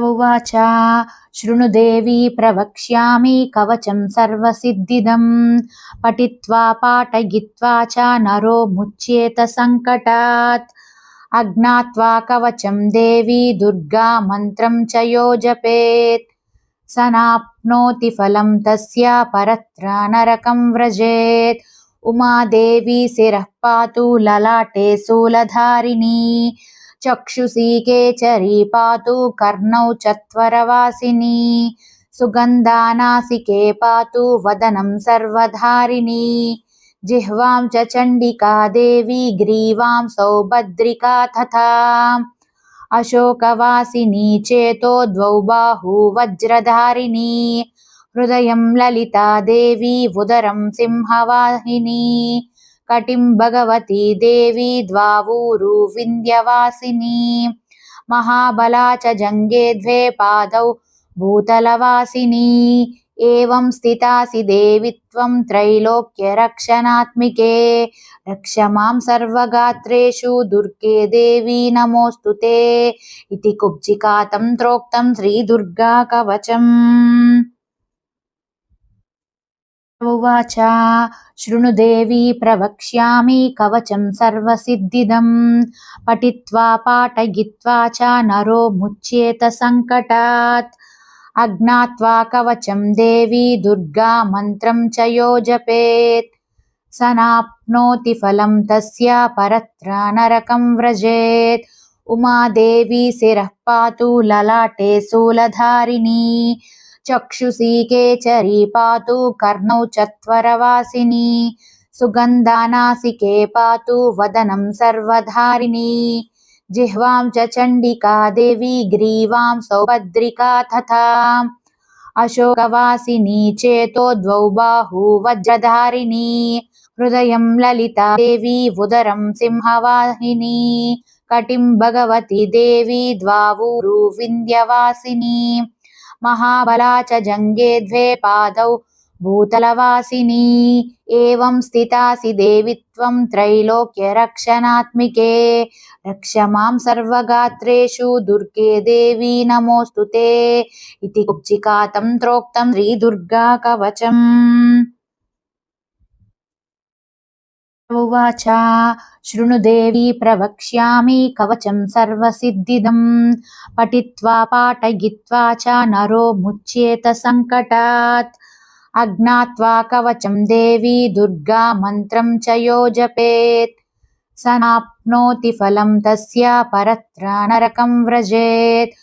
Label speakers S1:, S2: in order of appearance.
S1: उवाच शृणु देवी प्रवक्ष्यामि कवचं सर्वसिद्धिदं पठित्वा पाठयित्वा च नरो मुच्येत सङ्कटात् अज्ञात्वा कवचं देवी दुर्गा मन्त्रं च यो जपेत् स नाप्नोति फलं तस्य परत्र नरकं व्रजेत् उमादेवी शिरः पातु ललाटे शूलधारिणी चक्षुषी केचरी पातु कर्णौ चत्वरवासिनी सुगन्धानासिके पातु वदनं सर्वधारिणी जिह्वां च चण्डिका देवी ग्रीवां सौभद्रिका तथा अशोकवासिनी चेतो द्वौ बाहू वज्रधारिणी हृदयं ललिता देवी उदरं सिंहवाहिनी कटिं भगवती देवी द्वावूरु विन्ध्यवासिनी महाबला च जङ्गे द्वे पादौ भूतलवासिनी एवं स्थितासि देवि त्वं त्रैलोक्यरक्षणात्मिके रक्ष मां सर्वगात्रेषु दुर्गे देवी नमोऽस्तु ते इति कुब्जिकातं त्रोक्तं श्रीदुर्गा कवचम्। उवाच शृणु देवी प्रवक्ष्यामि कवचं सर्वसिद्धिदं पठित्वा पाठयित्वा च नरो मुच्येत सङ्कटात् अज्ञात्वा कवचं देवी दुर्गा मन्त्रं च यो जपेत् स नाप्नोति फलं तस्य परत्र नरकं व्रजेत् उमादेवी शिरः पातु ललाटे शूलधारिणी चक्षुषी केचरी पातु कर्णौ चत्वरवासिनी सुगन्धानासिके पातु वदनं सर्वधारिणी जिह्वां च चण्डिका देवी ग्रीवां सौभद्रिका तथा अशोकवासिनी चेतो द्वौ बाहू वज्रधारिणी हृदयं ललिता देवी उदरं सिंहवाहिनी कटिं भगवती देवी द्वावूरु विन्ध्यवासिनी महाबला च जङ्गे द्वे पादौ भूतलवासिनी एवं स्थितासि देवि त्वं त्रैलोक्यरक्षणात्मिके रक्ष मां सर्वगात्रेषु दुर्गे देवी नमोऽस्तु ते इति कुब्जिकातं त्रोक्तं श्रीदुर्गा कवचम्। उवाच शृणु देवी प्रवक्ष्यामि कवचं सर्वसिद्धिदं पठित्वा पाठयित्वा च नरो मुच्येत सङ्कटात् अज्ञात्वा कवचं देवी दुर्गा मन्त्रं च यो जपेत् स नाप्नोति फलं तस्य परत्र नरकं व्रजेत्